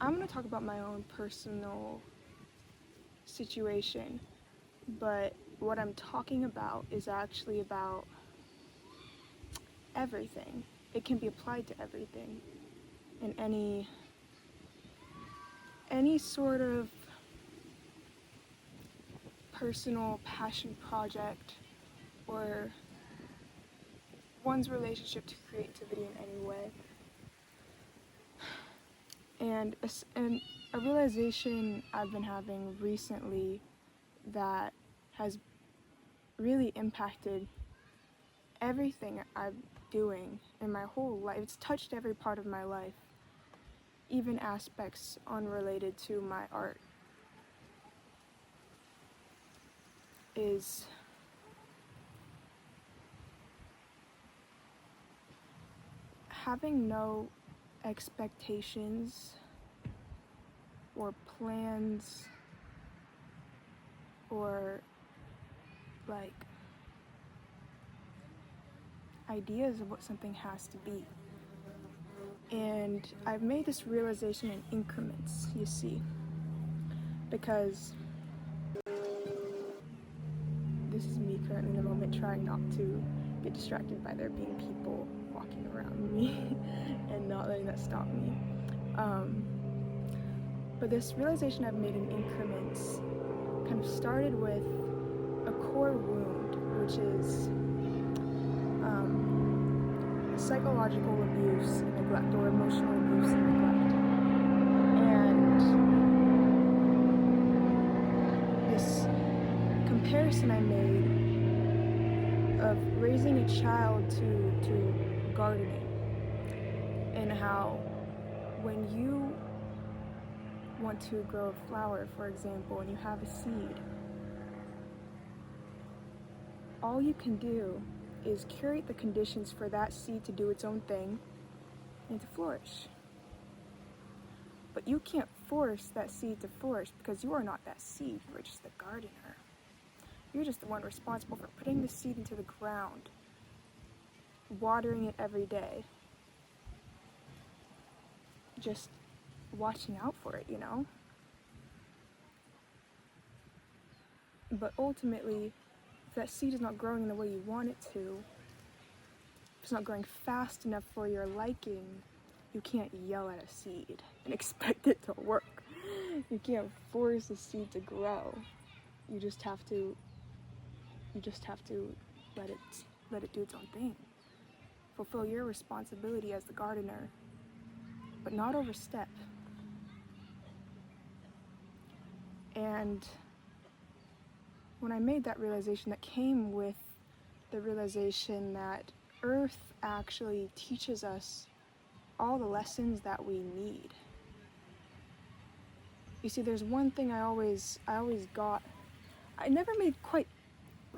I'm going to talk about my own personal situation, but what I'm talking about is actually about everything. It can be applied to everything in any sort of personal passion project or one's relationship to creativity in any way. And a realization I've been having recently that has really impacted everything I'm doing in my whole life. It's touched every part of my life, even aspects unrelated to my art, is having no expectations or plans or like ideas of what something has to be. And I've made this realization in increments, you see, because this is me currently in the moment trying not to get distracted by there being people walking around me and not letting that stop me. But this realization I've made in increments kind of started with a core wound, which is psychological abuse and neglect, or emotional abuse and neglect. And this comparison I made of raising a child to gardening, and how when you want to grow a flower, for example, and you have a seed, all you can do is curate the conditions for that seed to do its own thing and to flourish. But you can't force that seed to flourish, because you are not that seed, you are just the gardener. You're just the one responsible for putting the seed into the ground, watering it every day, just watching out for it, you know? But ultimately, if that seed is not growing the way you want it to, if it's not growing fast enough for your liking, you can't yell at a seed and expect it to work. You can't force a seed to grow. You just have to let it do its own thing. Fulfill your responsibility as the gardener, but not overstep. And when I made that realization, that came with the realization that Earth actually teaches us all the lessons that we need. You see, there's one thing I always got, it never made quite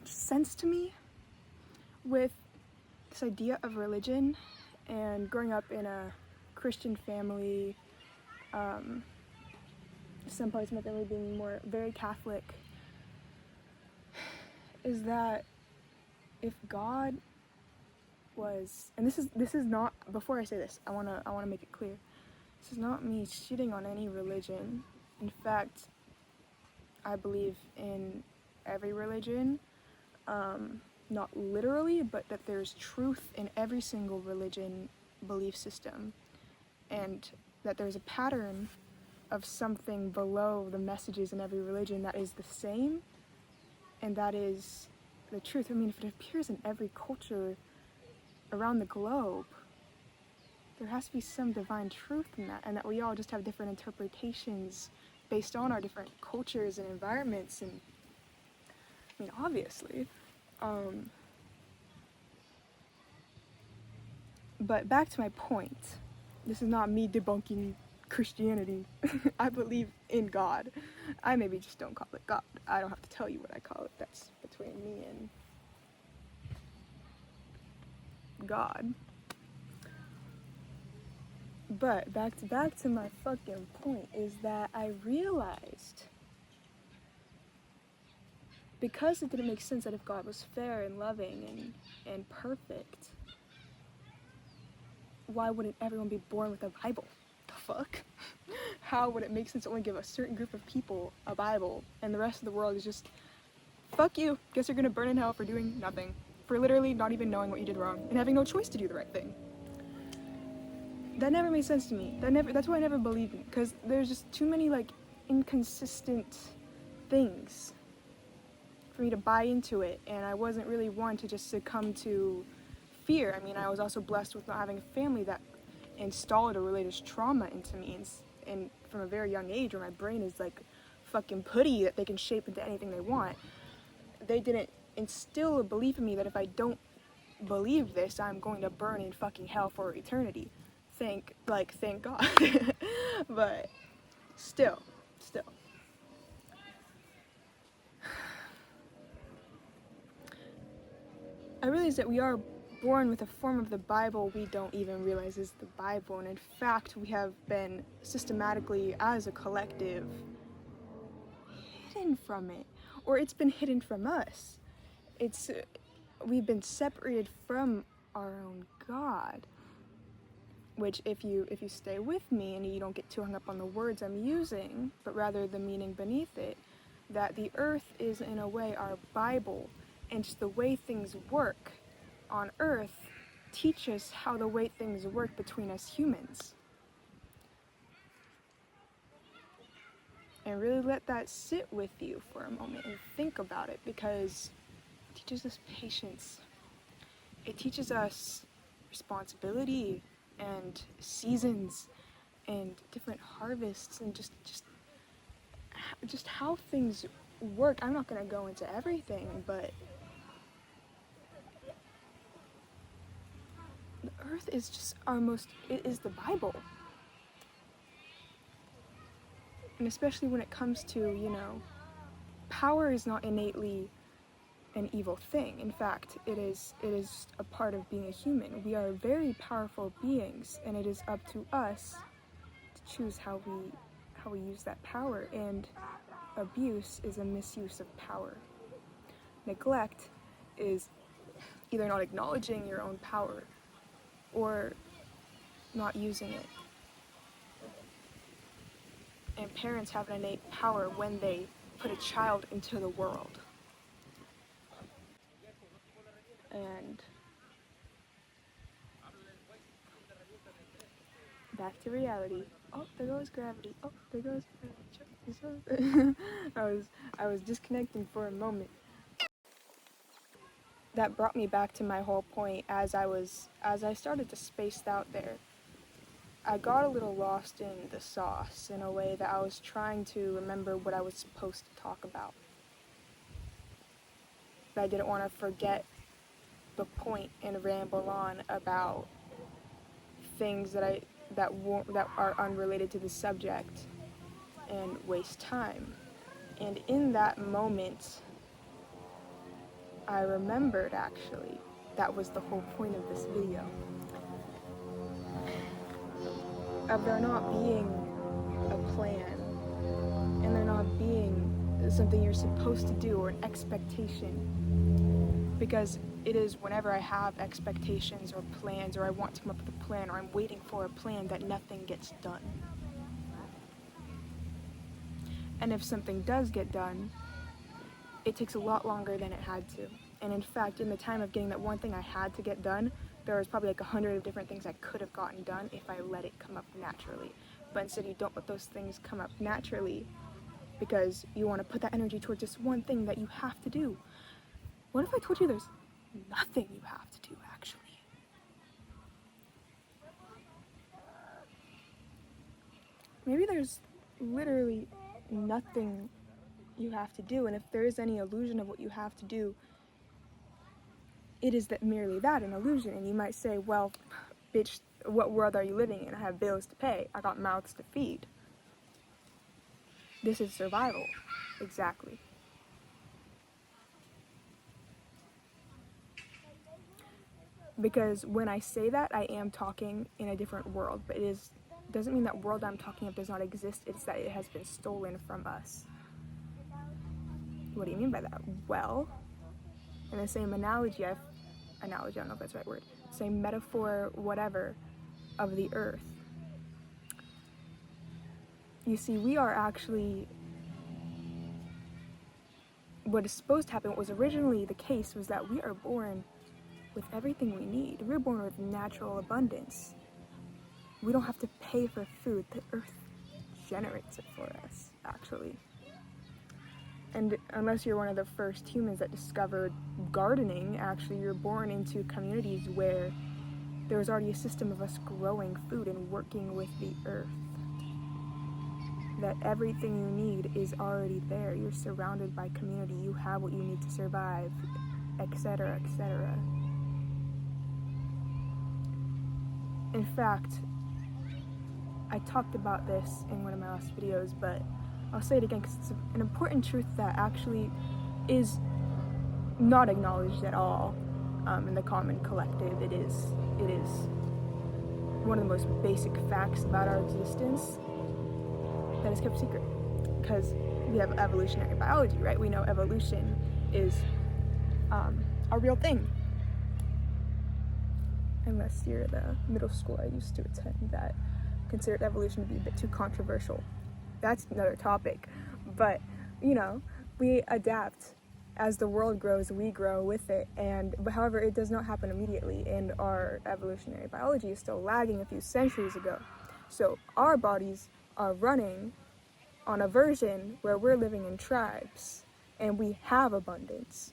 sense to me with this idea of religion, and growing up in a Christian family, some parts of my family being very Catholic, is that if God was, and this is not, before I say this, I wanna make it clear, this is not me shitting on any religion. In fact, I believe in every religion, not literally, but that there's truth in every single religion belief system, and that there's a pattern of something below the messages in every religion that is the same, and that is the truth. I mean, if it appears in every culture around the globe, there has to be some divine truth in that, and that we all just have different interpretations based on our different cultures and environments, and I mean, obviously. But back to my point, this is not me debunking Christianity. I believe in God. I maybe just don't call it God. I don't have to tell you what I call it. That's between me and God. But back to my fucking point is that I realized, because it didn't make sense that if God was fair and loving and perfect, why wouldn't everyone be born with a Bible? The fuck? how would it make sense to only give a certain group of people a Bible and the rest of the world is just, fuck you, guess you're gonna burn in hell for doing nothing, for literally not even knowing what you did wrong and having no choice to do the right thing. That never made sense to me. That's why I never believed it, because there's just too many like inconsistent things for me to buy into it, and I wasn't really one to just succumb to fear. I mean, I was also blessed with not having a family that installed a religious trauma into me, and from a very young age, where my brain is like fucking putty that they can shape into anything they want. They didn't instill a belief in me that if I don't believe this, I'm going to burn in fucking hell for eternity. Thank God. But still. I realize that we are born with a form of the Bible we don't even realize is the Bible, and in fact, we have been systematically, as a collective, hidden from it, or it's been hidden from us. We've been separated from our own God, which if you stay with me and you don't get too hung up on the words I'm using, but rather the meaning beneath it, that the earth is in a way our Bible, and just the way things work on earth teaches how the way things work between us humans. And really let that sit with you for a moment and think about it, because it teaches us patience. It teaches us responsibility and seasons and different harvests and just how things work. I'm not going to go into everything, but the earth is just it is the Bible. And especially when it comes to, power is not innately an evil thing. In fact, it is a part of being a human. We are very powerful beings, and it is up to us to choose how we use that power. And abuse is a misuse of power. Neglect is either not acknowledging your own power or not using it. And parents have an innate power when they put a child into the world. And back to reality. Oh, there goes gravity. Oh, there goes gravity. I was disconnecting for a moment. That brought me back to my whole point as I started to space out there. I got a little lost in the sauce in a way that I was trying to remember what I was supposed to talk about. But I didn't want to forget the point and ramble on about things that are unrelated to the subject and waste time. And in that moment, I remembered, actually, that was the whole point of this video. Of there not being a plan, and there not being something you're supposed to do or an expectation. Because it is whenever I have expectations or plans, or I want to come up with a plan, or I'm waiting for a plan, that nothing gets done. And if something does get done, it takes a lot longer than it had to. And in fact, in the time of getting that one thing I had to get done, there was probably like 100 of different things I could have gotten done if I let it come up naturally. But instead, you don't let those things come up naturally because you want to put that energy towards just one thing that you have to do. What if I told you there's nothing you have to do, actually? Maybe there's literally nothing you have to do, and if there is any illusion of what you have to do, it is that merely that, an illusion. And you might say, well, bitch, what world are you living in? I have bills to pay. I got mouths to feed. This is survival. Exactly. Because when I say that, I am talking in a different world, but doesn't mean that world I'm talking of does not exist. It's that it has been stolen from us. What do you mean by that? Well, in the same analogy, I don't know if that's the right word, same metaphor, whatever, of the earth. You see, we are actually, what is supposed to happen, what was originally the case, was that we are born with everything we need. We're born with natural abundance. We don't have to pay for food. The earth generates it for us, actually. And unless you're one of the first humans that discovered gardening, actually, you're born into communities where there was already a system of us growing food and working with the earth. That everything you need is already there. You're surrounded by community. You have what you need to survive, etc., etc. In fact, I talked about this in one of my last videos, but I'll say it again because it's an important truth that actually is not acknowledged at all in the common collective. It is one of the most basic facts about our existence that is kept secret, because we have evolutionary biology, right? We know evolution is a real thing. Unless you're the middle school I used to attend that considered evolution to be a bit too controversial. That's another topic. But, we adapt. As the world grows, we grow with it. But however, it does not happen immediately, and our evolutionary biology is still lagging a few centuries ago. So our bodies are running on a version where we're living in tribes, and we have abundance,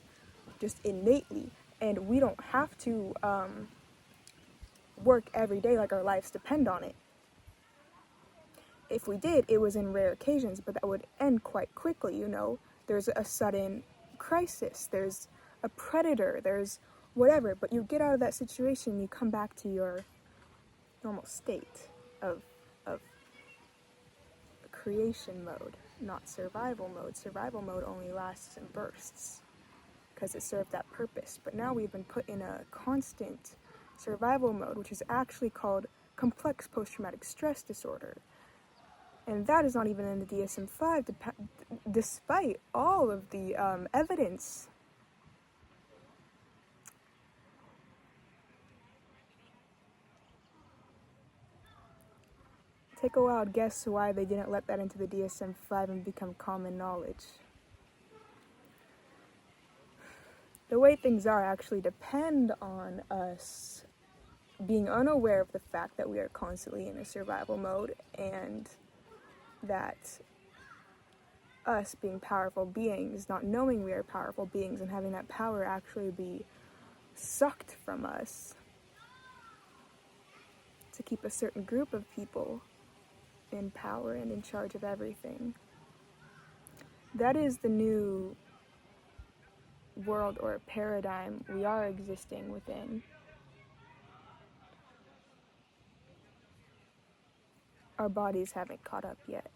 just innately, and we don't have to work every day like our lives depend on it. If we did, it was in rare occasions, but that would end quite quickly, There's a sudden crisis, there's a predator, there's whatever, but you get out of that situation, you come back to your normal state of creation mode, not survival mode. Survival mode only lasts in bursts because it served that purpose. But now we've been put in a constant survival mode, which is actually called complex post-traumatic stress disorder. And that is not even in the DSM-5, despite all of the evidence. Take a wild guess why they didn't let that into the DSM-5 and become common knowledge. The way things are actually depend on us being unaware of the fact that we are constantly in a survival mode, and that us being powerful beings, not knowing we are powerful beings, and having that power actually be sucked from us to keep a certain group of people in power and in charge of everything. That is the new world or paradigm we are existing within. Our bodies haven't caught up yet.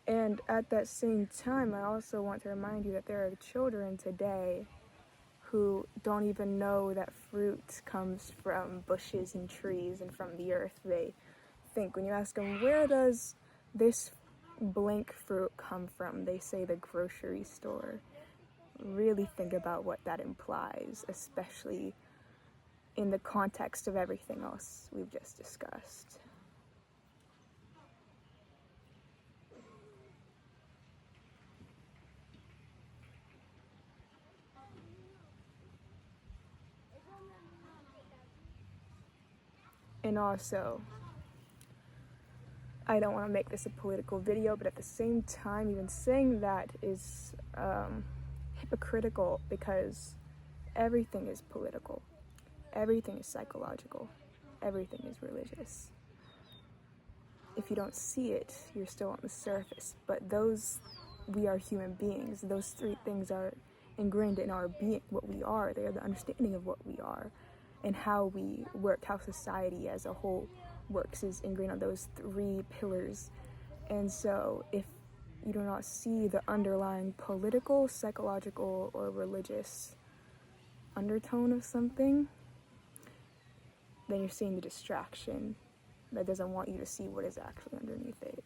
And at that same time, I also want to remind you that there are children today who don't even know that fruit comes from bushes and trees and from the earth. They think, when you ask them, where does this blank fruit come from? They say the grocery store. Really think about what that implies, especially in the context of everything else we've just discussed. And also, I don't want to make this a political video, but at the same time, even saying that is hypocritical, because everything is political, everything is psychological, everything is religious. If you don't see it, you're still on the surface. But we are human beings. Those three things are ingrained in our being, what we are. They are the understanding of what we are, and how we work, how society as a whole works is ingrained on those three pillars. And so if you do not see the underlying political, psychological, or religious undertone of something, then you're seeing the distraction that doesn't want you to see what is actually underneath it.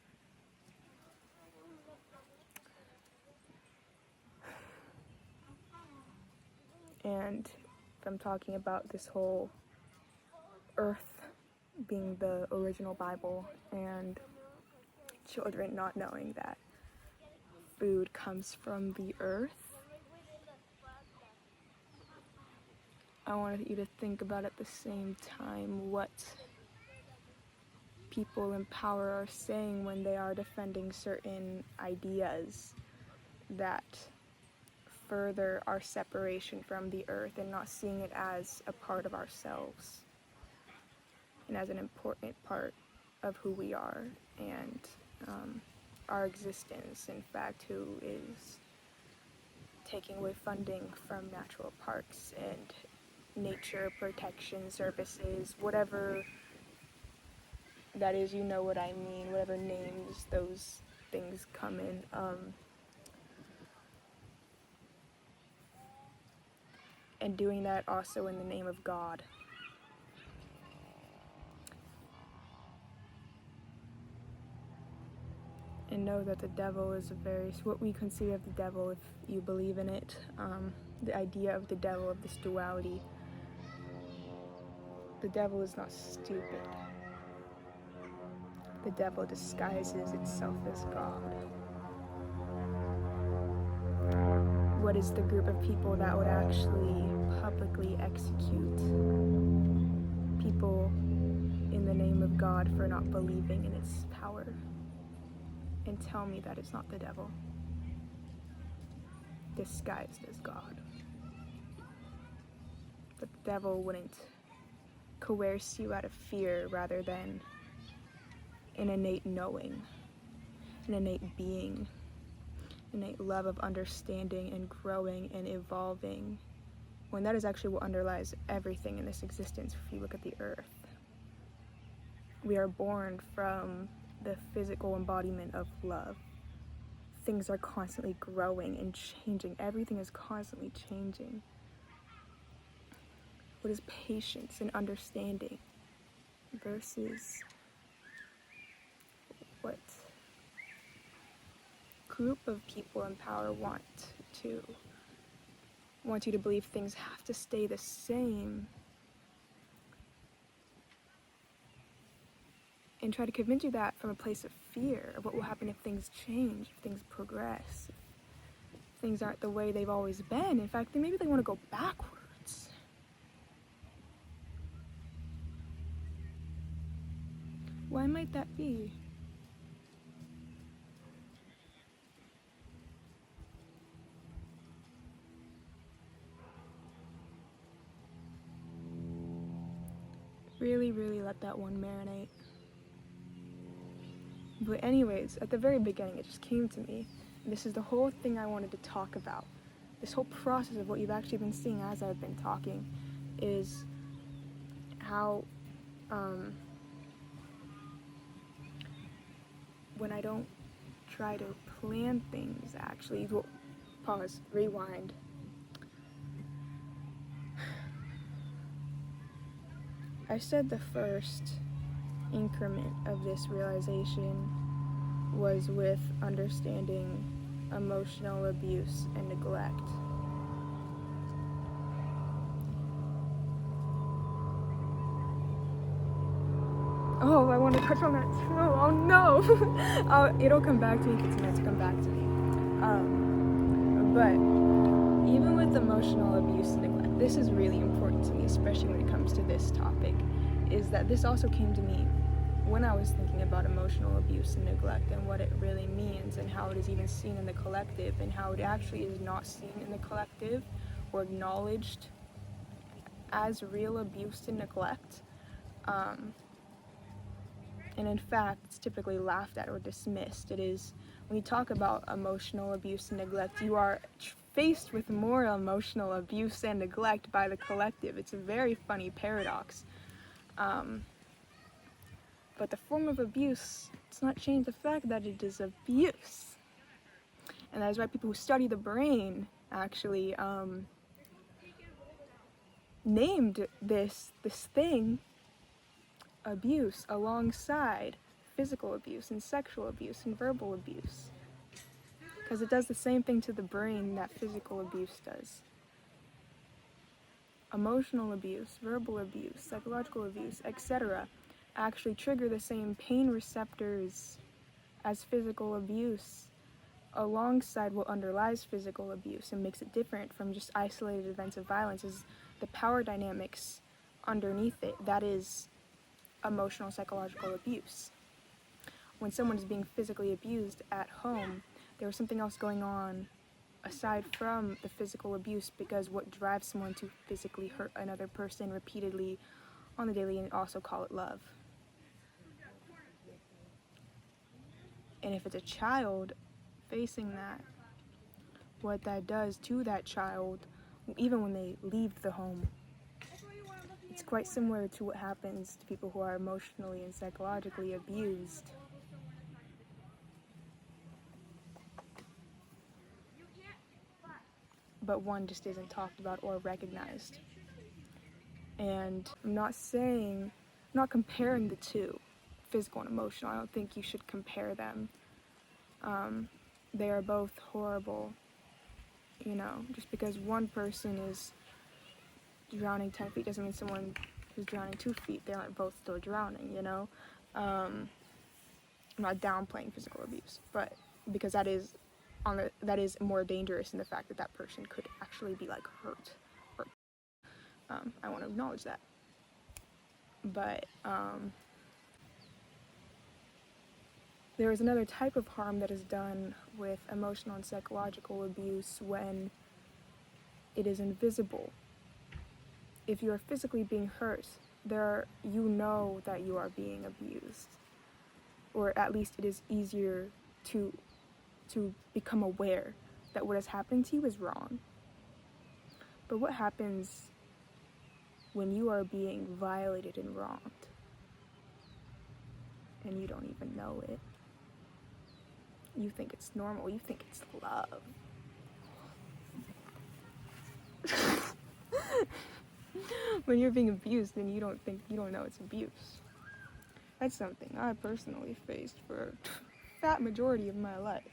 And if I'm talking about this whole earth being the original Bible, and children not knowing that food comes from the earth. I wanted you to think about at the same time what people in power are saying when they are defending certain ideas that further our separation from the earth and not seeing it as a part of ourselves and as an important part of who we are and our existence. In fact, who is taking away funding from natural parks and nature protection services, whatever that is, you know what I mean, whatever names those things come in. And doing that also in the name of God. And know that the devil is what we consider of the devil, if you believe in it, the idea of the devil, of this duality. The devil is not stupid. The devil disguises itself as God. What is the group of people that would actually publicly execute people in the name of God for not believing in its power? And tell me that it's not the devil, disguised as God. That the devil wouldn't coerce you out of fear rather than an innate knowing, an innate being, innate love of understanding and growing and evolving, when that is actually what underlies everything in this existence. If you look at the earth, we are born from the physical embodiment of love. Things are constantly growing and changing. Everything is constantly changing. What is patience and understanding versus what group of people in power want you to believe things have to stay the same and try to convince you that from a place of fear of what will happen if things change, if things progress, if things aren't the way they've always been. In fact, maybe they want to go backwards. Why might that be? Really, really let that one marinate. But anyways, at the very beginning, it just came to me. This is the whole thing I wanted to talk about. This whole process of what you've actually been seeing as I've been talking is how when I don't try to plan things, actually, well, pause, rewind. I said the first increment of this realization was with understanding emotional abuse and neglect. Oh, I want to touch on that too. Oh no! It'll come back to me if it's meant to come back to me. But even with emotional abuse and neglect, this is really important to me, especially when it comes to this topic, is that this also came to me when I was thinking about emotional abuse and neglect and what it really means and how it is even seen in the collective and how it actually is not seen in the collective or acknowledged as real abuse and neglect. And in fact, it's typically laughed at or dismissed. It is, when you talk about emotional abuse and neglect, you are faced with more emotional abuse and neglect by the collective. It's a very funny paradox. But the form of abuse does not change the fact that it is abuse. And that is why people who study the brain actually named this thing abuse alongside physical abuse and sexual abuse and verbal abuse, because it does the same thing to the brain that physical abuse does. Emotional abuse, verbal abuse, psychological abuse, etc. actually trigger the same pain receptors as physical abuse, alongside what underlies physical abuse and makes it different from just isolated events of violence is the power dynamics underneath it. That is emotional psychological abuse. When someone is being physically abused at home, there was something else going on aside from the physical abuse, because what drives someone to physically hurt another person repeatedly on the daily, and also call it love. And if it's a child facing that, what that does to that child, even when they leave the home, it's quite similar to what happens to people who are emotionally and psychologically abused. But one just isn't talked about or recognized. And I'm not comparing the two, physical and emotional. I don't think you should compare them. They are both horrible. Just because one person is drowning 10 feet doesn't mean someone who's drowning 2 feet, they aren't both still drowning, I'm not downplaying physical abuse, but because that is more dangerous in the fact that person could actually be hurt. Or, I want to acknowledge that. But there is another type of harm that is done with emotional and psychological abuse when it is invisible. If you are physically being hurt, you know that you are being abused, or at least it is easier to become aware that what has happened to you is wrong. But what happens when you are being violated and wronged and you don't even know it? You think it's normal, you think it's love. When you're being abused, then you don't know it's abuse. That's something I personally faced for a fat majority of my life.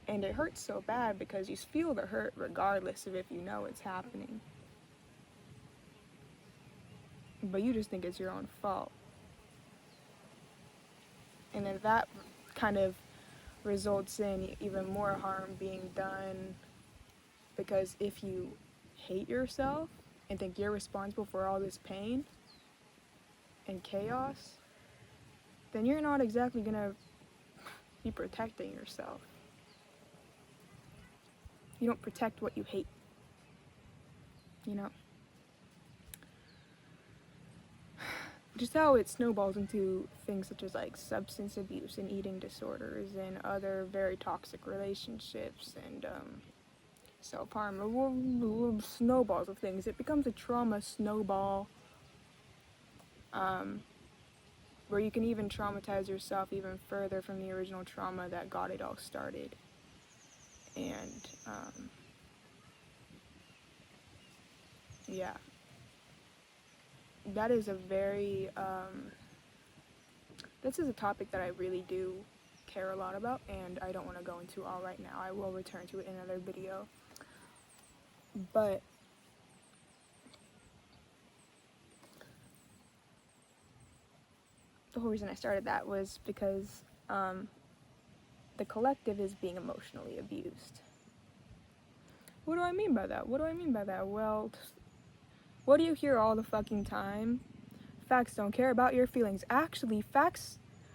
And it hurts so bad because you feel the hurt regardless of if you know it's happening. But you just think it's your own fault. And then that kind of results in even more harm being done, because if you hate yourself and think you're responsible for all this pain and chaos, then you're not exactly gonna be protecting yourself. You don't protect what you hate, Just how it snowballs into things such as substance abuse and eating disorders and other very toxic relationships and self-harm, snowballs of things. It becomes a trauma snowball, where you can even traumatize yourself even further from the original trauma that got it all started. And yeah, that is this is a topic that I really do care a lot about, and I don't want to go into all right now. I will return to it in another video. But the whole reason I started that was because the collective is being emotionally abused. What do I mean by that? Well, what do you hear all the fucking time? Facts don't care about your feelings. Actually,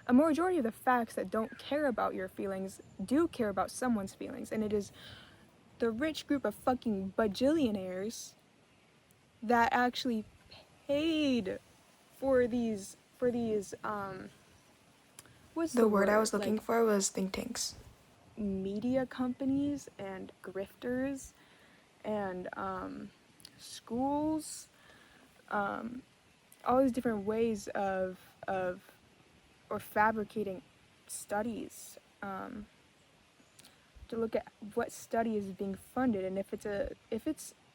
a majority of the facts that don't care about your feelings do care about someone's feelings, and it is the rich group of fucking bajillionaires that actually paid for these what's the word I was looking for was think tanks, media companies and grifters and schools, all these different ways of or fabricating studies, to look at what study is being funded, and if it's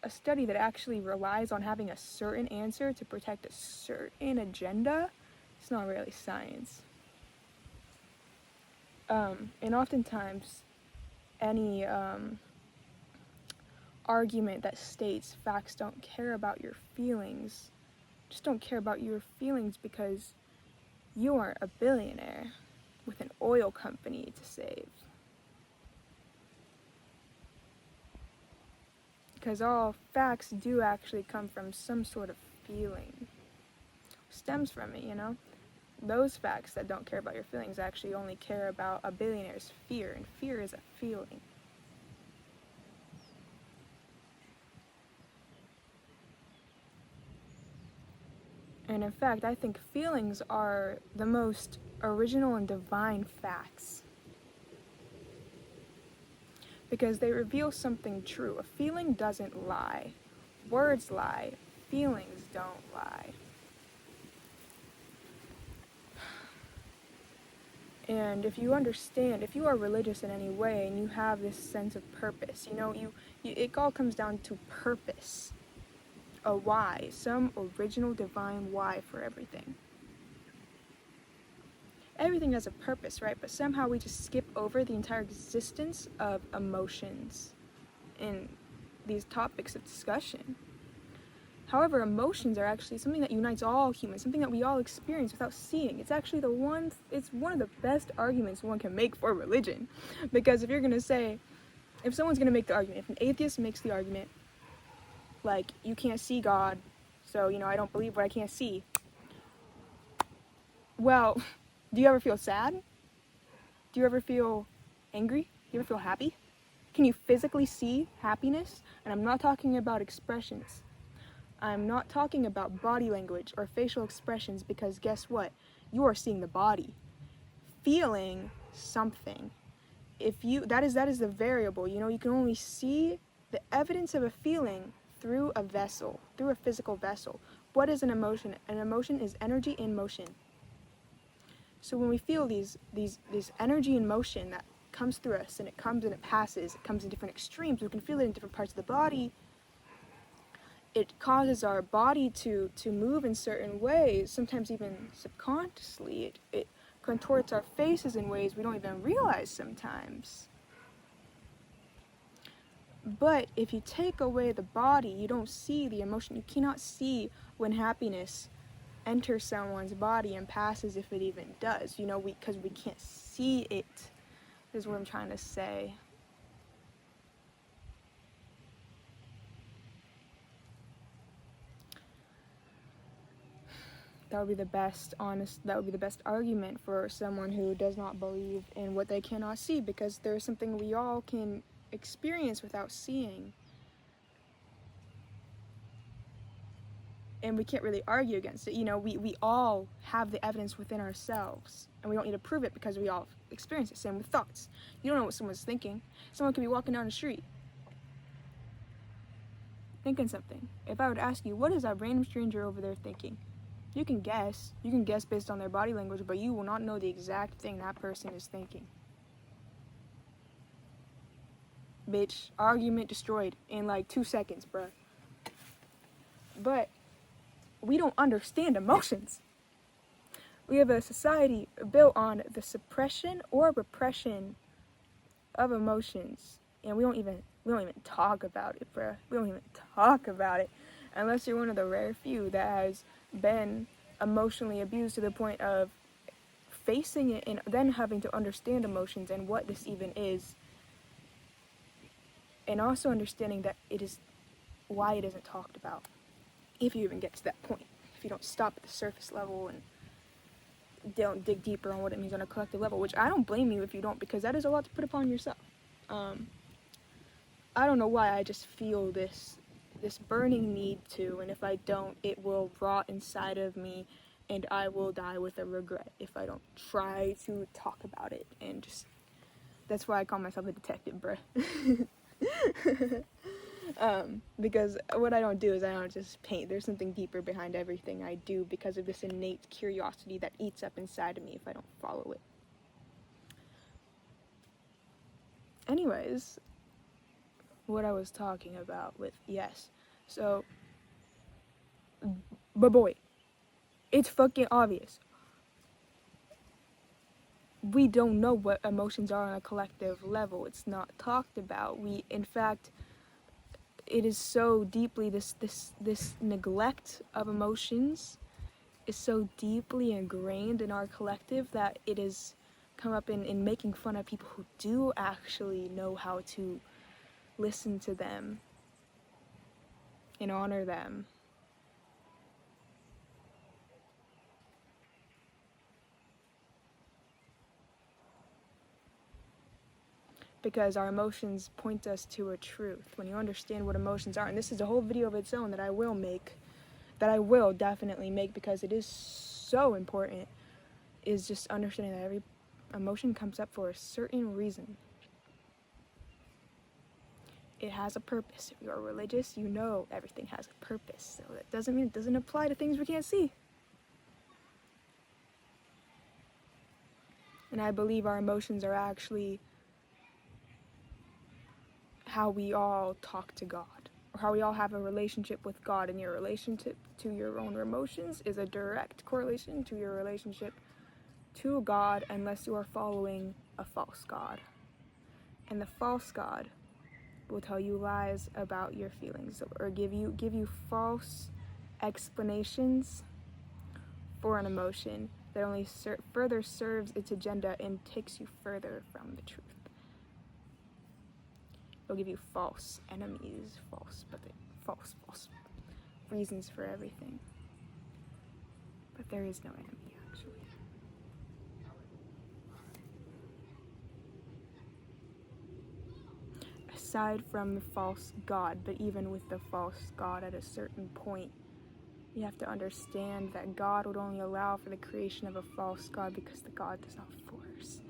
a study that actually relies on having a certain answer to protect a certain agenda, it's not really science. And oftentimes any argument that states facts don't care about your feelings just don't care about your feelings because you aren't a billionaire with an oil company to save. Because all facts do actually come from some sort of feeling. Stems from it, you know? Those facts that don't care about your feelings actually only care about a billionaire's fear, and fear is a feeling. And in fact, I think feelings are the most original and divine facts. Because they reveal something true. A feeling doesn't lie. Words lie. Feelings don't lie. And if you understand, if you are religious in any way and you have this sense of purpose, it all comes down to purpose. A why, some original divine why for everything. Everything has a purpose, right? But somehow we just skip over the entire existence of emotions in these topics of discussion. However, emotions are actually something that unites all humans, something that we all experience without seeing. It's actually it's one of the best arguments one can make for religion. Because if someone's gonna make the argument, if an atheist makes the argument, like, you can't see God, so, I don't believe what I can't see. Well, do you ever feel sad? Do you ever feel angry? Do you ever feel happy? Can you physically see happiness? And I'm not talking about expressions. I'm not talking about body language or facial expressions, because guess what? You are seeing the body. Feeling something. That is the variable. You can only see the evidence of a feeling through a vessel, through a physical vessel. What is an emotion? An emotion is energy in motion. So when we feel this energy in motion that comes through us, and it comes and it passes, it comes in different extremes, we can feel it in different parts of the body, it causes our body to move in certain ways, sometimes even subconsciously. It contorts our faces in ways we don't even realize sometimes. But if you take away the body, you don't see the emotion. You cannot see when happiness enters someone's body and passes, if it even does, because we can't see it, is what I'm trying to say. That would be the best argument for someone who does not believe in what they cannot see, because there's something we all can experience without seeing. And we can't really argue against it. We all have the evidence within ourselves, and we don't need to prove it because we all experience it. Same with thoughts. You don't know what someone's thinking. Someone could be walking down the street thinking something. If I would ask you, what is that random stranger over there thinking? You can guess. You can guess based on their body language, but you will not know the exact thing that person is thinking. Bitch, argument destroyed in like 2 seconds, bruh. But we don't understand emotions. We have a society built on the suppression or repression of emotions, and we don't even talk about it, bruh. We don't even talk about it unless you're one of the rare few that has been emotionally abused to the point of facing it and then having to understand emotions and what this even is, and also understanding that it is why it isn't talked about. If you even get to that point, if you don't stop at the surface level and don't dig deeper on what it means on a collective level, which I don't blame you if you don't, because that is a lot to put upon yourself. I don't know why, I just feel this burning need to, and if I don't, it will rot inside of me, and I will die with a regret if I don't try to talk about it. And just, that's why I call myself a detective, bruh. Because what I don't do is I don't just paint. There's something deeper behind everything I do because of this innate curiosity that eats up inside of me if I don't follow it. Anyways, what I was talking about with, so, but boy, it's fucking obvious. We don't know what emotions are on a collective level. It's not talked about. In fact, it is so deeply, this neglect of emotions is so deeply ingrained in our collective that it has come up in making fun of people who do actually know how to listen to them and honor them. Because our emotions point us to a truth. When you understand what emotions are, and this is a whole video of its own that I will make, that I will definitely make because it is so important, is just understanding that every emotion comes up for a certain reason. It has a purpose. If you're religious, you know everything has a purpose. So that doesn't mean it doesn't apply to things we can't see. And I believe our emotions are actually how we all talk to God, or how we all have a relationship with God, and your relationship to your own emotions is a direct correlation to your relationship to God, unless you are following a false God. And the false God will tell you lies about your feelings, or give you false explanations for an emotion that only further serves its agenda and takes you further from the truth. It'll give you false enemies, false reasons for everything. But there is no enemy, actually. Aside from the false God, but even with the false God at a certain point, you have to understand that God would only allow for the creation of a false God because the God does not force.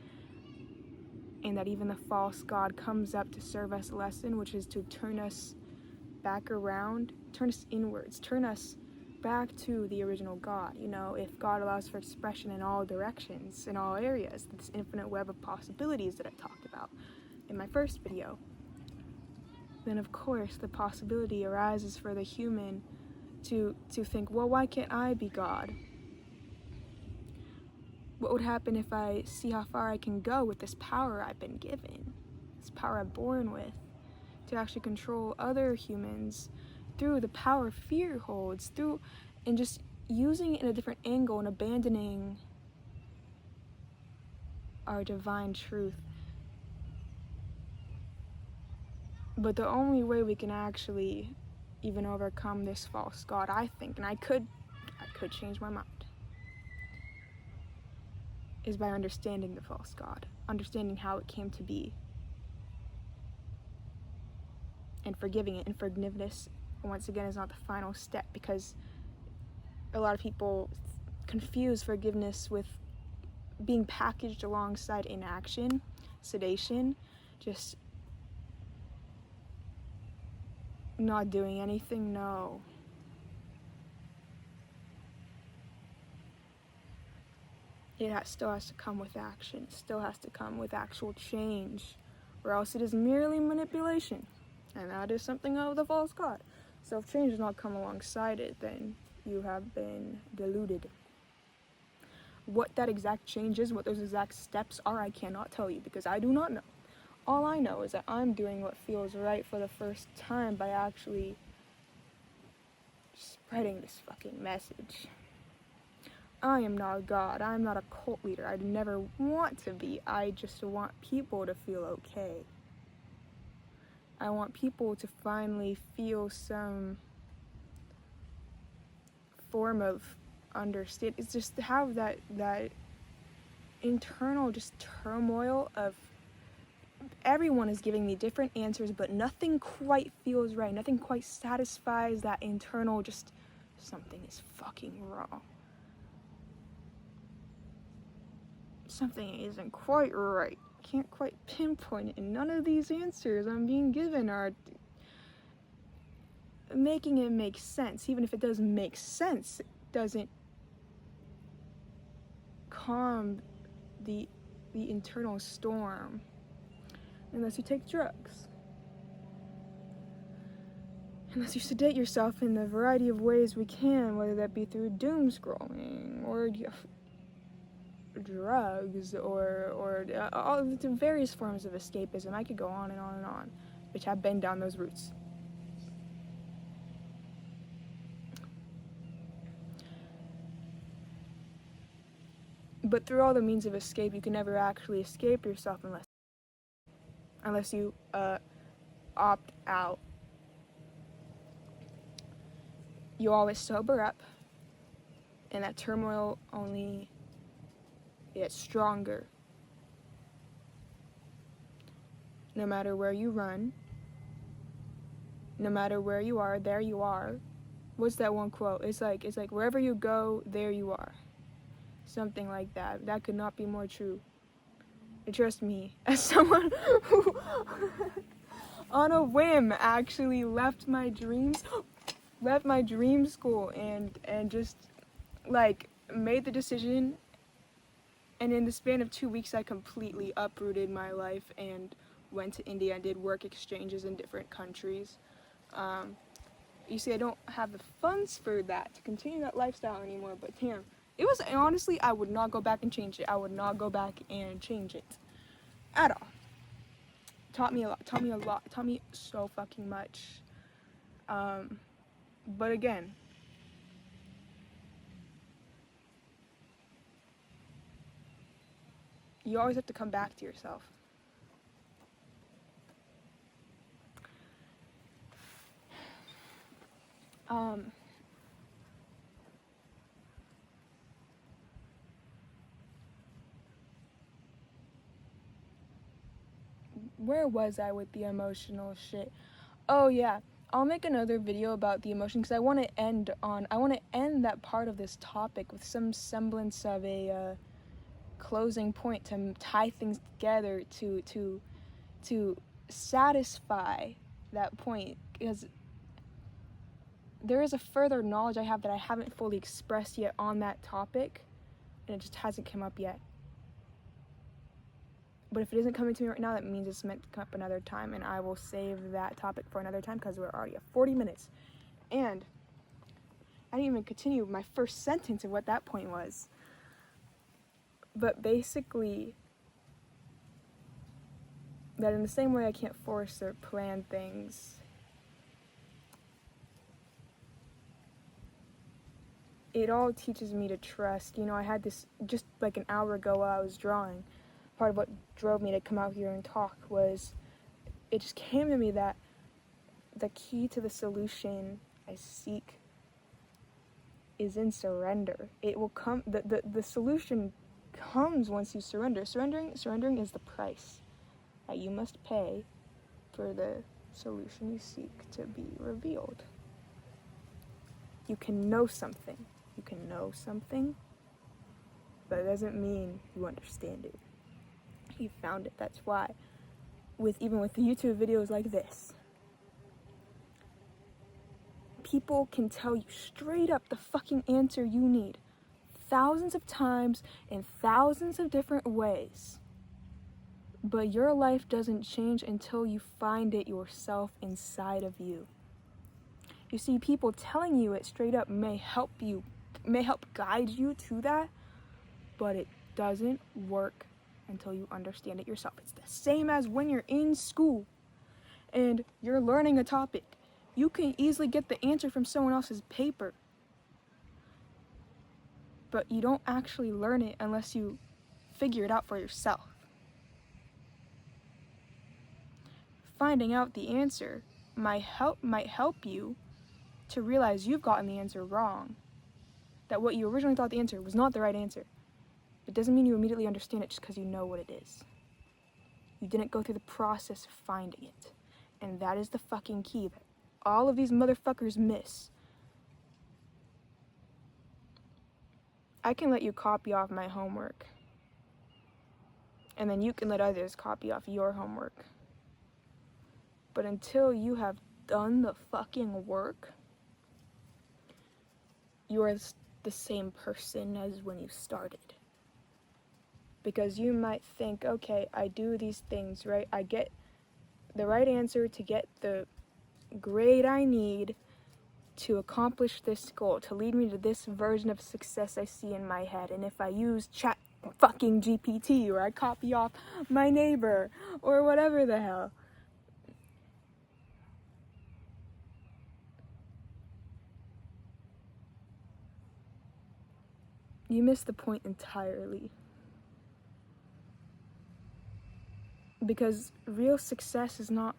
And that even the false God comes up to serve us a lesson, which is to turn us back around, turn us inwards, turn us back to the original God. You know, if God allows for expression in all directions, in all areas, this infinite web of possibilities that I talked about in my first video, then of course the possibility arises for the human to think, well, why can't I be God? What would happen if I see how far I can go with this power I've been given, this power I'm born with, to actually control other humans through the power fear holds, and just using it in a different angle and abandoning our divine truth. But the only way we can actually even overcome this false God, I think, and I could change my mind, is by understanding the false God, understanding how it came to be, and forgiving it. And forgiveness, once again, is not the final step, because a lot of people confuse forgiveness with being packaged alongside inaction, sedation, just not doing anything. No. It still has to come with action. It still has to come with actual change, or else it is merely manipulation. And that is something of the false God. So if change does not come alongside it, then you have been deluded. What that exact change is, what those exact steps are, I cannot tell you, because I do not know. All I know is that I'm doing what feels right for the first time by actually spreading this fucking message. I am not God. I'm not a cult leader. I'd never want to be. I just want people to feel okay. I want people to finally feel some form of understand. It's just to have that internal just turmoil of everyone is giving me different answers, but nothing quite feels right. Nothing quite satisfies that internal just something is fucking wrong. Something isn't quite right. Can't quite pinpoint it, and none of these answers I'm being given are making it make sense. Even if it does make sense, it doesn't calm the internal storm unless you take drugs. Unless you sedate yourself in the variety of ways we can, whether that be through doom scrolling or drugs or all the various forms of escapism. I could go on and on and on, which have been down those routes. But through all the means of escape, you can never actually escape yourself unless you opt out. You always sober up, and that turmoil only gets stronger. No matter where you run, no matter where you are, there you are. What's that one quote? It's like wherever you go, there you are. Something like that. That could not be more true. And trust me, as someone who on a whim actually left my dream school and just like made the decision, and in the span of 2 weeks I completely uprooted my life and went to India and did work exchanges in different countries. You see, I don't have the funds for that, to continue that lifestyle anymore, but damn, it was, honestly, I would not go back and change it. I would not go back and change it at all. Taught me a lot, taught me so fucking much. But again, you always have to come back to yourself. Where was I with the emotional shit? Oh yeah, I'll make another video about the emotion because I want to end that part of this topic with some semblance of a closing point to tie things together to satisfy that point, because there is a further knowledge I have that I haven't fully expressed yet on that topic, and it just hasn't come up yet. But if it isn't coming to me right now, that means it's meant to come up another time, and I will save that topic for another time because we're already at 40 minutes. And I didn't even continue my first sentence of what that point was. But basically, that in the same way I can't force or plan things, it all teaches me to trust. You know, I had this just like an hour ago while I was drawing. Part of what drove me to come out here and talk was, it just came to me that the key to the solution I seek is in surrender. It will come, the solution comes once you surrender. Surrendering is the price that you must pay for the solution you seek to be revealed. You can know something, but it doesn't mean you understand it. You found it. That's why even with YouTube videos like this, people can tell you straight up the fucking answer you need thousands of times in thousands of different ways, but your life doesn't change until you find it yourself inside of you. You see, people telling you it straight up may help guide you to that, but it doesn't work until you understand it yourself. It's the same as when you're in school and you're learning a topic. You can easily get the answer from someone else's paper, but you don't actually learn it unless you figure it out for yourself. Finding out the answer might help you to realize you've gotten the answer wrong, that what you originally thought the answer was not the right answer. It doesn't mean you immediately understand it just because you know what it is. You didn't go through the process of finding it. And that is the fucking key that all of these motherfuckers miss. I can let you copy off my homework, and then you can let others copy off your homework. But until you have done the fucking work, you are the same person as when you started. Because you might think, okay, I do these things, right? I get the right answer to get the grade I need to accomplish this goal, to lead me to this version of success I see in my head. And if I use chat fucking GPT, or I copy off my neighbor, or whatever the hell, you miss the point entirely. Because real success is not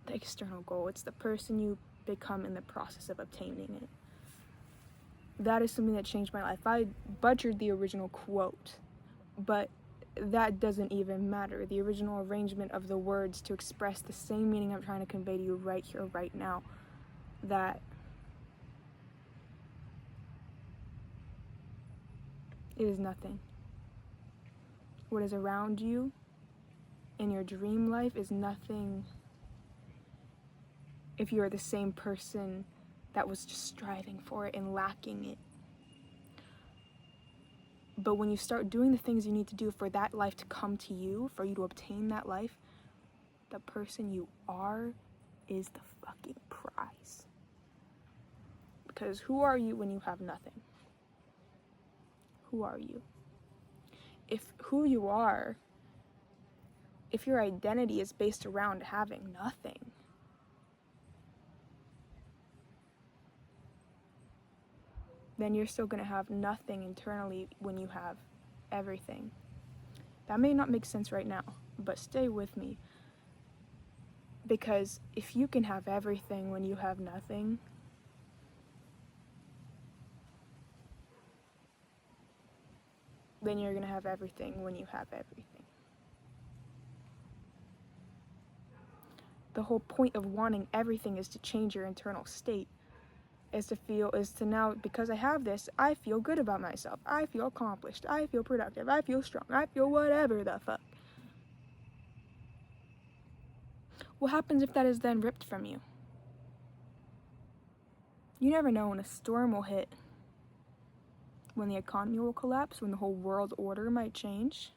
the external goal, it's the person you become in the process of obtaining it. That is something that changed my life. I butchered the original quote, but that doesn't even matter. The original arrangement of the words to express the same meaning I'm trying to convey to you right here, right now, that it is nothing. What is around you in your dream life is nothing if you are the same person that was just striving for it and lacking it. But when you start doing the things you need to do for that life to come to you, for you to obtain that life, the person you are is the fucking prize. Because who are you when you have nothing? Who are you? If who you are, if your identity is based around having nothing, then you're still going to have nothing internally when you have everything. That may not make sense right now, but stay with me. Because if you can have everything when you have nothing, then you're going to have everything when you have everything. The whole point of wanting everything is to change your internal state. Is to now, because I have this, I feel good about myself. I feel accomplished. I feel productive. I feel strong. I feel whatever the fuck. What happens if that is then ripped from you? You never know when a storm will hit, when the economy will collapse, when the whole world order might change,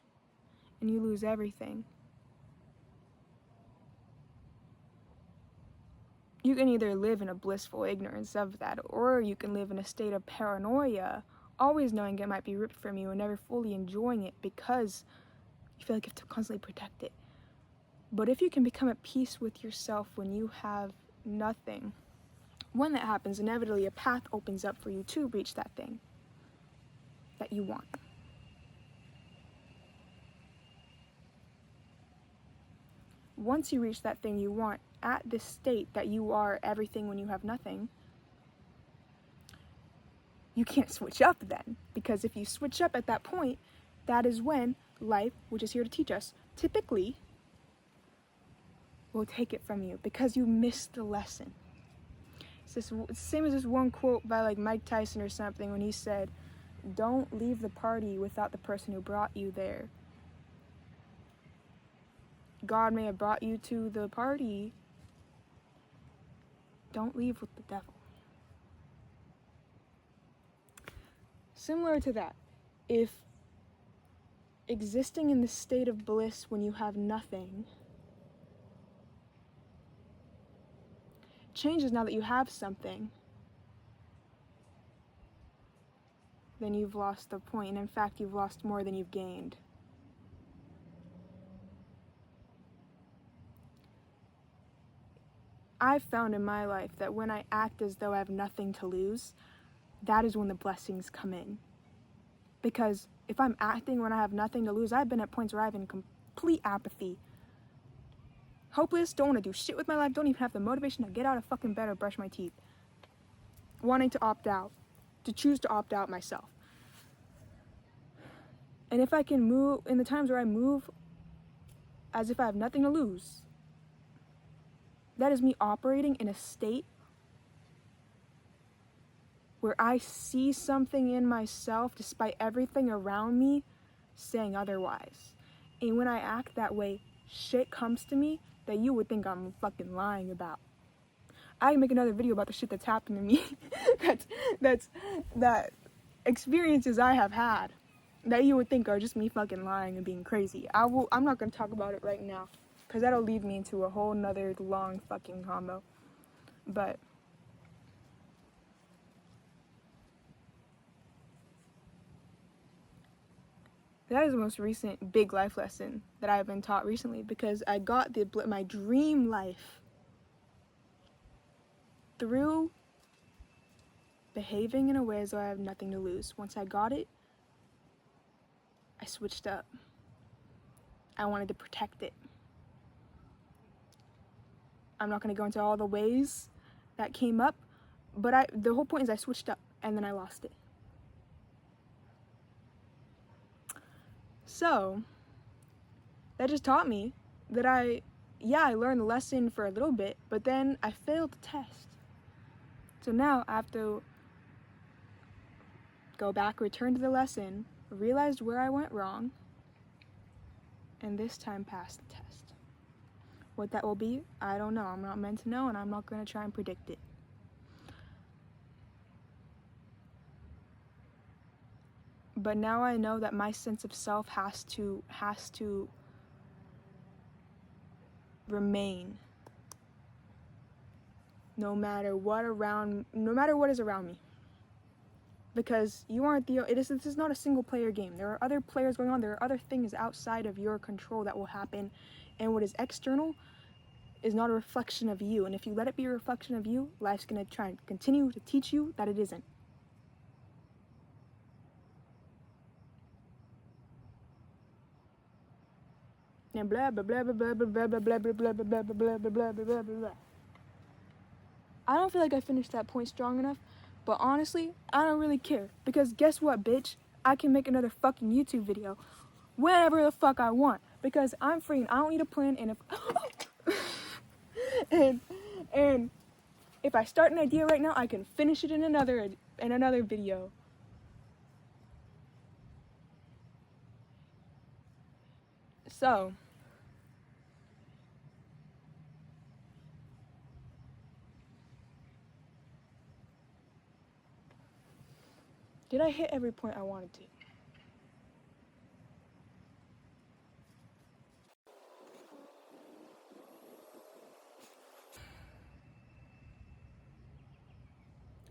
and you lose everything. You can either live in a blissful ignorance of that, or you can live in a state of paranoia, always knowing it might be ripped from you and never fully enjoying it because you feel like you have to constantly protect it. But if you can become at peace with yourself when you have nothing, when that happens, inevitably a path opens up for you to reach that thing that you want. Once you reach that thing you want, at this state that you are everything when you have nothing, you can't switch up then. Because if you switch up at that point, that is when life, which is here to teach us, typically will take it from you because you missed the lesson. It's the same as this one quote by like Mike Tyson or something when he said, "Don't leave the party without the person who brought you there." God may have brought you to the party. Don't leave with the devil. Similar to that, if existing in the state of bliss when you have nothing changes now that you have something, then you've lost the point. And in fact, you've lost more than you've gained. I've found in my life that when I act as though I have nothing to lose, that is when the blessings come in. Because if I'm acting when I have nothing to lose, I've been at points where I've been in complete apathy. Hopeless, don't want to do shit with my life, don't even have the motivation to get out of fucking bed or brush my teeth. Wanting to opt out, to choose to opt out myself. And if I can move, in the times where I move as if I have nothing to lose, that is me operating in a state where I see something in myself despite everything around me saying otherwise. And when I act that way, shit comes to me that you would think I'm fucking lying about. I can make another video about the shit that's happened to me. that experiences I have had that you would think are just me fucking lying and being crazy. I'm not gonna talk about it right now, because that'll lead me into a whole nother long fucking combo. But that is the most recent big life lesson that I've been taught recently, because I got my dream life through behaving in a way as though I have nothing to lose. Once I got it, I switched up. I wanted to protect it. I'm not going to go into all the ways that came up, but the whole point is I switched up and then I lost it. So that just taught me that I learned the lesson for a little bit, but then I failed the test. So now I have to go back, return to the lesson, realized where I went wrong, and this time pass the test. What that will be, I don't know. I'm not meant to know, and I'm not going to try and predict it. But now I know that my sense of self has to remain no matter what is around me. Because you aren't this is not a single player game. There are other players going on. There are other things outside of your control that will happen. And what is external is not a reflection of you. And if you let it be a reflection of you, life's going to try and continue to teach you that it isn't. And blah, blah, blah, blah, blah, blah, blah, blah, blah, blah, blah, blah, blah, blah, blah, blah, blah, blah. I don't feel like I finished that point strong enough. But honestly, I don't really care. Because guess what, bitch? I can make another fucking YouTube video whenever the fuck I want. Because I'm free and I don't need a plan. And and if I start an idea right now, I can finish it in another video. So did I hit every point I wanted to?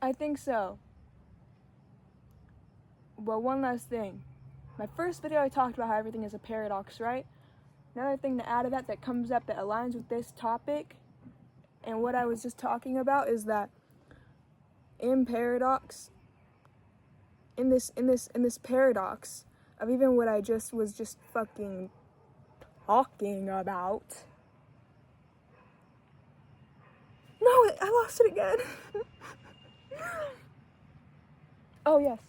I think so. But one last thing. My first video I talked about how everything is a paradox, right? Another thing to add to that comes up that aligns with this topic and what I was just talking about is that in paradox, in this paradox of even what I was just fucking talking about. No, I lost it again. Oh yes,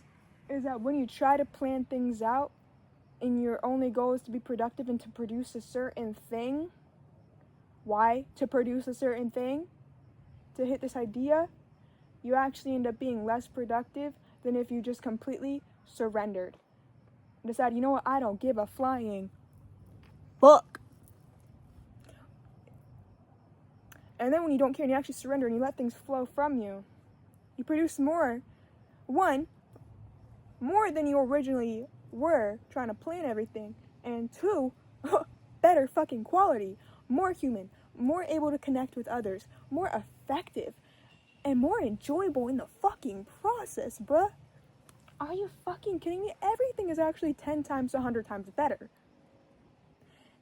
is that when you try to plan things out and your only goal is to be productive and to produce a certain thing. Why? To produce a certain thing? To hit this idea? You actually end up being less productive than if you just completely surrendered. Decide, you know what, I don't give a flying fuck. And then when you don't care and you actually surrender and you let things flow from you, you produce more. One, more than you originally were trying to plan everything. And two, better fucking quality. More human. More able to connect with others. More effective. And more enjoyable in the fucking process, bruh. Are you fucking kidding me? Everything is actually 10 times, 100 times better.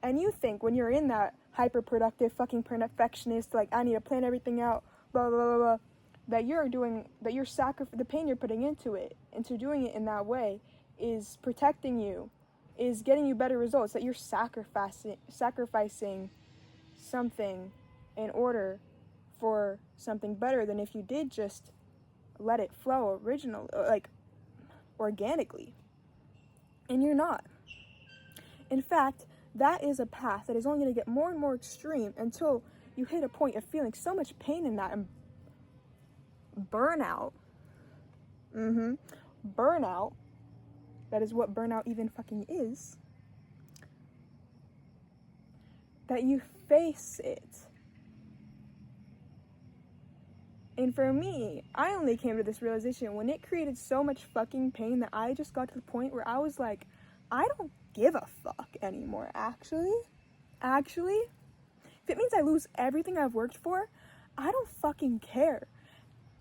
And you think when you're in that hyper-productive fucking perfectionist, like, I need to plan everything out, blah, blah, blah, blah, the pain you're putting into doing it in that way is protecting you, is getting you better results, that you're sacrificing something in order for something better than if you did just let it flow organically. And you're not. In fact, that is a path that is only going to get more and more extreme until you hit a point of feeling so much pain in that and burnout. Burnout. That is what burnout even fucking is. That you face it. And for me, I only came to this realization when it created so much fucking pain that I just got to the point where I was like, I don't give a fuck anymore, actually. If it means I lose everything I've worked for, I don't fucking care.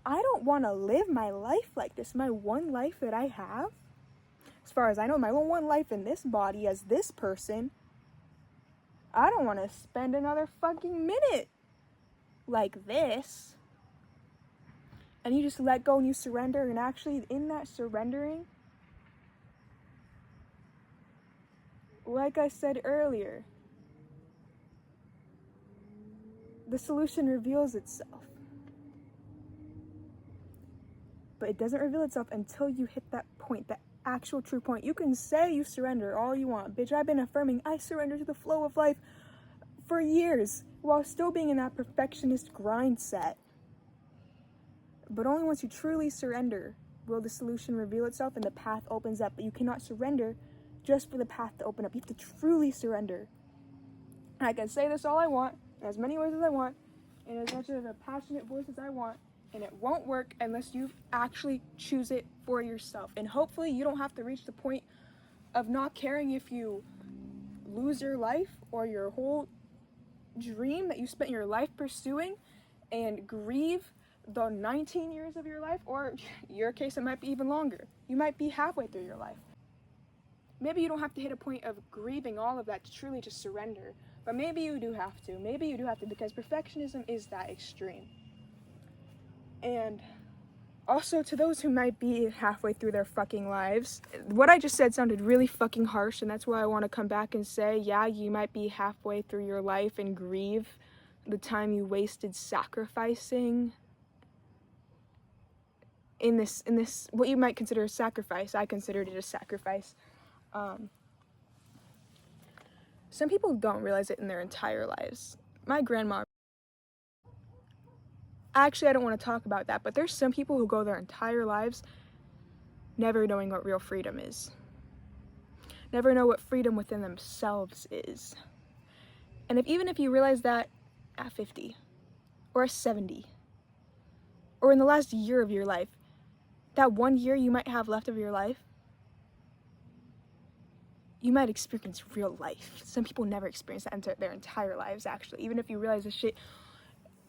I don't want to live my life like this, my one life that I have. As far as I know, my one life in this body as this person, I don't want to spend another fucking minute like this. And you just let go and you surrender, and actually in that surrendering, like I said earlier, the solution reveals itself. But it doesn't reveal itself until you hit that point, that actual true point. You can say you surrender all you want. Bitch, I've been affirming I surrender to the flow of life for years while still being in that perfectionist grind set. But only once you truly surrender will the solution reveal itself and the path opens up. But you cannot surrender just for the path to open up. You have to truly surrender. And I can say this all I want, in as many ways as I want, in as much of a passionate voice as I want, and it won't work unless you actually choose it for yourself. And hopefully you don't have to reach the point of not caring if you lose your life or your whole dream that you spent your life pursuing and grieve the 19 years of your life, or in your case it might be even longer. You might be halfway through your life. Maybe you don't have to hit a point of grieving all of that to truly just surrender, but maybe you do have to. Maybe you do have to, because perfectionism is that extreme. And also, to those who might be halfway through their fucking lives, what I just said sounded really fucking harsh, and that's why I want to come back and say, yeah, you might be halfway through your life and grieve the time you wasted sacrificing in this what you might consider a sacrifice. I considered it a sacrifice. Some people don't realize it in their entire lives. My grandma, actually I don't want to talk about that, but there's some people who go their entire lives never knowing what real freedom is. Never know what freedom within themselves is. And even if you realize that at 50 or at 70 or in the last year of your life, that 1 year you might have left of your life, you might experience real life. Some people never experience that their entire lives, actually, even if you realize this shit.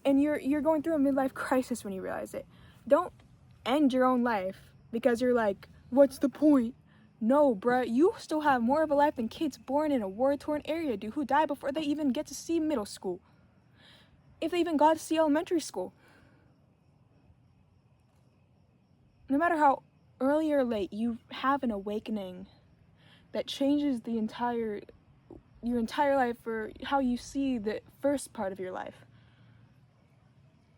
And you're going through a midlife crisis when you realize it. Don't end your own life because you're like, what's the point? No, bruh, you still have more of a life than kids born in a war-torn area do, who die before they even get to see middle school. If they even got to see elementary school. No matter how early or late, you have an awakening that changes your entire life, or how you see the first part of your life.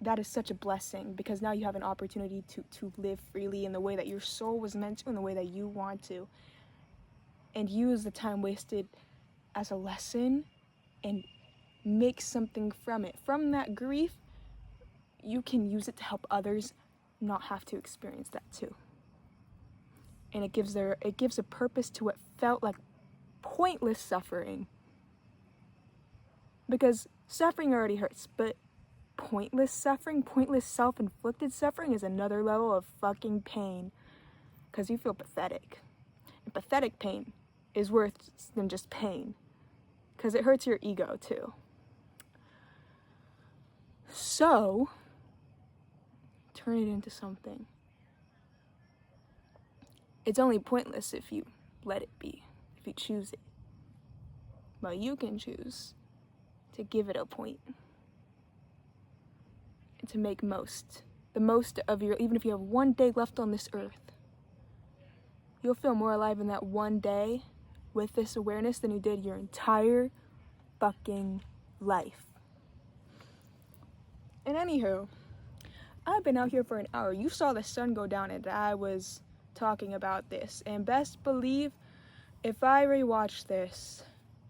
That is such a blessing, because now you have an opportunity to live freely in the way that your soul was meant to, in the way that you want to, and use the time wasted as a lesson and make something from it. From that grief, you can use it to help others not have to experience that too. And it gives a purpose to what felt like pointless suffering. Because suffering already hurts, but pointless suffering, pointless self-inflicted suffering is another level of fucking pain. Because you feel pathetic. And pathetic pain is worse than just pain. Because it hurts your ego too. So, turn it into something. It's only pointless if you let it be, if you choose it. But you can choose to give it a point. And to make the most of even if you have 1 day left on this earth, you'll feel more alive in that 1 day with this awareness than you did your entire fucking life. And anywho, I've been out here for an hour. You saw the sun go down and I was talking about this, and best believe if I rewatch this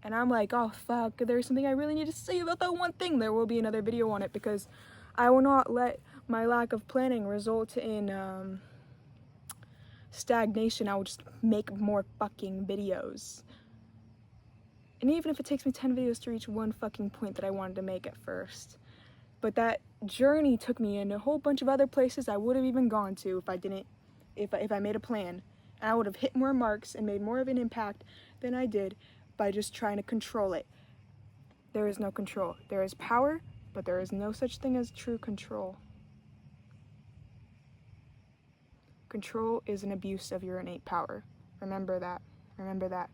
and I'm like, oh fuck, there's something I really need to say about that one thing, there will be another video on it, because I will not let my lack of planning result in stagnation. I will just make more fucking videos. And even if it takes me 10 videos to reach one fucking point that I wanted to make at first. But that journey took me in a whole bunch of other places I would have even gone to if I made a plan. And I would have hit more marks and made more of an impact than I did by just trying to control it. There is no control. There is power, but there is no such thing as true control. Control is an abuse of your innate power. Remember that. Remember that.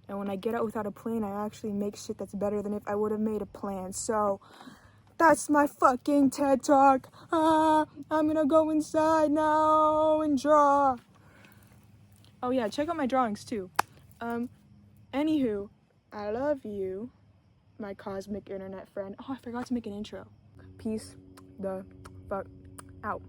And when I get out without a plan, I actually make shit that's better than if I would have made a plan. So, that's my fucking TED Talk. I'm gonna go inside now and draw. Oh yeah, check out my drawings too. Anywho, I love you. my cosmic internet friend. Oh, I forgot to make an intro. Peace the fuck out.